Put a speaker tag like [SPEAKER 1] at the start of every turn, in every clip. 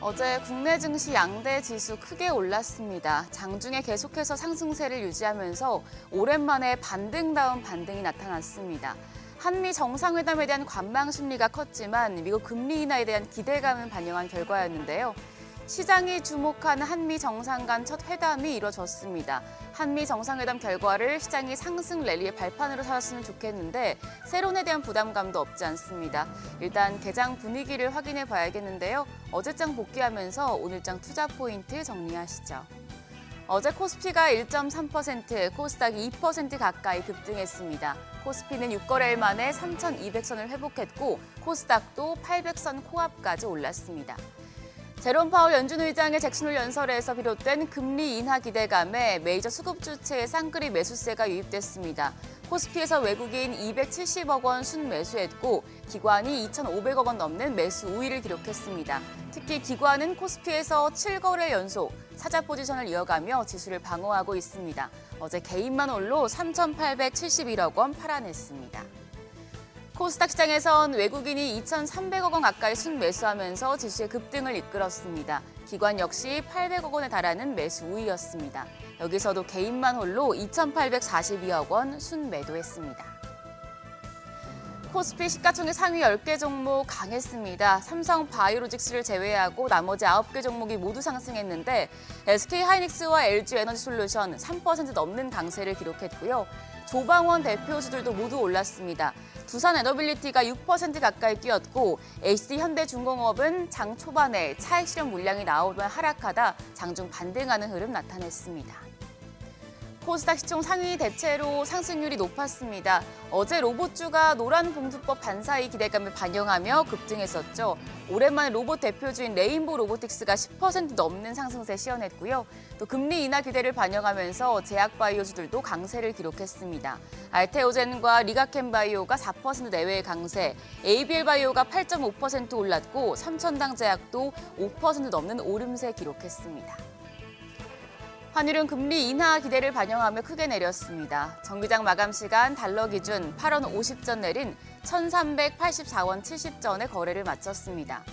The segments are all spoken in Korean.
[SPEAKER 1] 어제 국내 증시 양대 지수 크게 올랐습니다. 장중에 계속해서 상승세를 유지하면서 오랜만에 반등다운 반등이 나타났습니다. 한미 정상회담에 대한 관망 심리가 컸지만 미국 금리 인하에 대한 기대감을 반영한 결과였는데요. 시장이 주목한 한미 정상 간 첫 회담이 이뤄졌습니다. 한미 정상회담 결과를 시장이 상승 랠리의 발판으로 삼았으면 좋겠는데 세론에 대한 부담감도 없지 않습니다. 일단 개장 분위기를 확인해 봐야겠는데요. 어제장 복귀하면서 오늘장 투자 포인트 정리하시죠. 어제 코스피가 1.3%, 코스닥이 2% 가까이 급등했습니다. 코스피는 6거래일 만에 3,200선을 회복했고 코스닥도 800선 코앞까지 올랐습니다. 제롬 파월 연준 의장의 잭슨홀 연설에서 비롯된 금리 인하 기대감에 메이저 수급 주체의 쌍끌이 매수세가 유입됐습니다. 코스피에서 외국인 270억 원 순매수했고 기관이 2,500억 원 넘는 매수 우위를 기록했습니다. 특히 기관은 코스피에서 7거래 연속 사자 포지션을 이어가며 지수를 방어하고 있습니다. 어제 개인만 홀로 3,871억 원 팔아냈습니다. 코스닥 시장에선 외국인이 2,300억 원 가까이 순매수하면서 지수의 급등을 이끌었습니다. 기관 역시 800억 원에 달하는 매수 우위였습니다. 여기서도 개인만 홀로 2,842억 원 순매도했습니다. 코스피 시가총액 상위 10개 종목 강했습니다. 삼성 바이오로직스를 제외하고 나머지 9개 종목이 모두 상승했는데 SK하이닉스와 LG에너지솔루션 3% 넘는 강세를 기록했고요. 조방원 대표주들도 모두 올랐습니다. 두산에너빌리티가 6% 가까이 뛰었고 HD현대중공업은 장 초반에 차익 실현 물량이 나오면 하락하다 장중 반등하는 흐름 나타냈습니다. 코스닥 시총 상위 대체로 상승률이 높았습니다. 어제 로봇주가 노란봉투법 반사이 기대감을 반영하며 급등했었죠. 오랜만에 로봇 대표주인 레인보우 로보틱스가 10% 넘는 상승세 시현했고요. 또 금리 인하 기대를 반영하면서 제약바이오주들도 강세를 기록했습니다. 알테오젠과 리가켄바이오가 4% 내외의 강세, ABL바이오가 8.5% 올랐고 삼천당제약도 5% 넘는 오름세 기록했습니다. 환율은 금리 인하 기대를 반영하며 크게 내렸습니다. 정기장 마감 시간 달러 기준 8원 50전 내린 1,384원 70전에 거래를 마쳤습니다.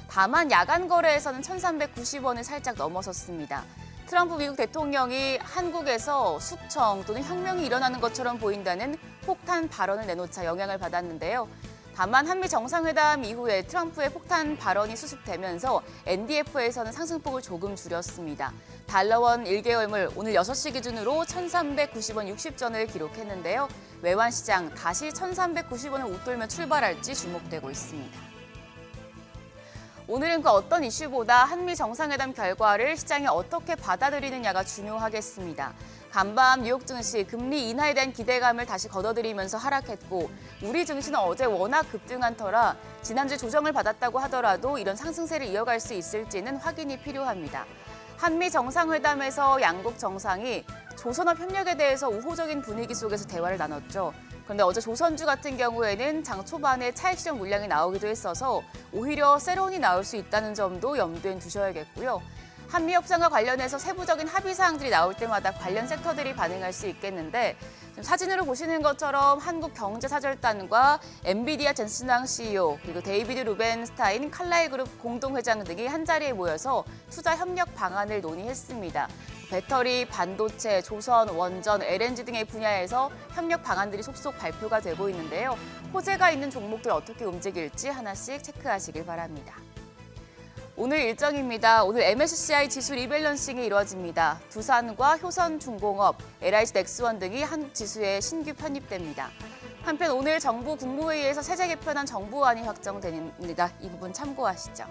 [SPEAKER 1] 다만 야간 거래에서는 1,390원을 살짝 넘어섰습니다. 트럼프 미국 대통령이 한국에서 숙청 또는 혁명이 일어나는 것처럼 보인다는 폭탄 발언을 내놓자 영향을 받았는데요. 다만 한미 정상회담 이후에 트럼프의 폭탄 발언이 수습되면서 NDF에서는 상승폭을 조금 줄였습니다. 달러원 1개월물 오늘 6시 기준으로 1,390원 60전을 기록했는데요. 외환시장 다시 1,390원을 웃돌며 출발할지 주목되고 있습니다. 오늘은 그 어떤 이슈보다 한미 정상회담 결과를 시장이 어떻게 받아들이느냐가 중요하겠습니다. 간밤 뉴욕 증시 금리 인하에 대한 기대감을 다시 걷어들이면서 하락했고 우리 증시는 어제 워낙 급등한 터라 지난주 조정을 받았다고 하더라도 이런 상승세를 이어갈 수 있을지는 확인이 필요합니다. 한미 정상회담에서 양국 정상이 조선업 협력에 대해서 우호적인 분위기 속에서 대화를 나눴죠. 그런데 어제 조선주 같은 경우에는 장 초반에 차익 실현 물량이 나오기도 했어서 오히려 세론이 나올 수 있다는 점도 염두에 두셔야겠고요. 한미 협상과 관련해서 세부적인 합의 사항들이 나올 때마다 관련 섹터들이 반응할 수 있겠는데 사진으로 보시는 것처럼 한국경제사절단과 엔비디아 젠슨왕 CEO 그리고 데이비드 루벤스타인 칼라일 그룹 공동회장 등이 한자리에 모여서 투자 협력 방안을 논의했습니다. 배터리, 반도체, 조선, 원전, LNG 등의 분야에서 협력 방안들이 속속 발표가 되고 있는데요. 호재가 있는 종목들 어떻게 움직일지 하나씩 체크하시길 바랍니다. 오늘 일정입니다. 오늘 MSCI 지수 리밸런싱이 이루어집니다. 두산과 효선중공업, LIC넥스원 등이 한국 지수에 신규 편입됩니다. 한편 오늘 정부 국무회의에서 세제 개편안 정부안이 확정됩니다. 이 부분 참고하시죠.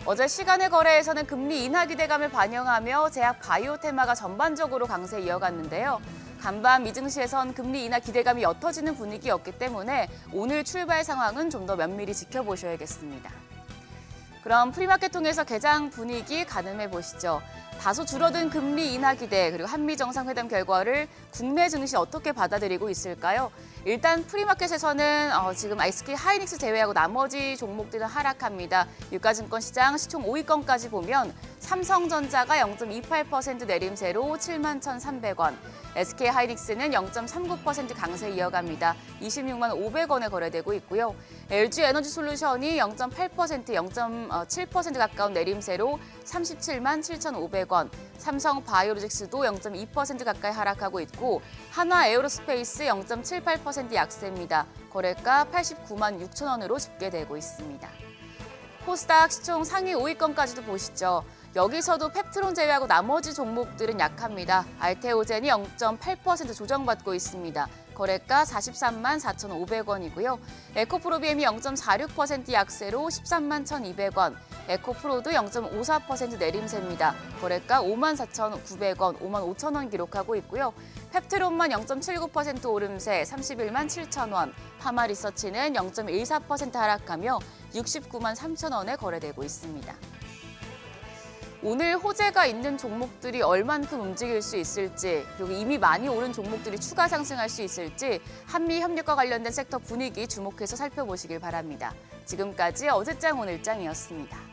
[SPEAKER 1] 어제 시간의 거래에서는 금리 인하 기대감을 반영하며 제약 바이오 테마가 전반적으로 강세 이어갔는데요. 간밤 미증시에선 금리 인하 기대감이 옅어지는 분위기였기 때문에 오늘 출발 상황은 좀 더 면밀히 지켜보셔야겠습니다. 그럼 프리마켓 통해서 개장 분위기 가늠해 보시죠. 다소 줄어든 금리 인하 기대 그리고 한미 정상회담 결과를 국내 증시 어떻게 받아들이고 있을까요? 일단 프리마켓에서는 지금 SK 하이닉스 제외하고 나머지 종목들은 하락합니다. 유가증권 시장 시총 5위권까지 보면 삼성전자가 0.28% 내림세로 71,300원, SK 하이닉스는 0.39% 강세 이어갑니다. 26만 500원에 거래되고 있고요. LG 에너지 솔루션이 0.8%, 0.7% 가까운 내림세로 37만 7,500원, 삼성 바이오로직스도 0.2% 가까이 하락하고 있고 한화 에어로스페이스 0.78% 약세입니다. 거래가 89만 6천 원으로 집계되고 있습니다. 코스닥 시총 상위 5위권까지도 보시죠. 여기서도 펩트론 제외하고 나머지 종목들은 약합니다. 알테오젠이 0.8% 조정받고 있습니다. 거래가 43만 4,500원이고요. 에코프로비엠이 0.46% 약세로 13만 1,200원, 에코프로도 0.54% 내림세입니다. 거래가 5만 4,900원, 5만 5천 원 기록하고 있고요. 펩트론만 0.79% 오름세 31만 7천 원, 파마리서치는 0.14% 하락하며 69만 3천 원에 거래되고 있습니다. 오늘 호재가 있는 종목들이 얼만큼 움직일 수 있을지, 그리고 이미 많이 오른 종목들이 추가 상승할 수 있을지 한미 협력과 관련된 섹터 분위기 주목해서 살펴보시길 바랍니다. 지금까지 어제장 오늘장이었습니다.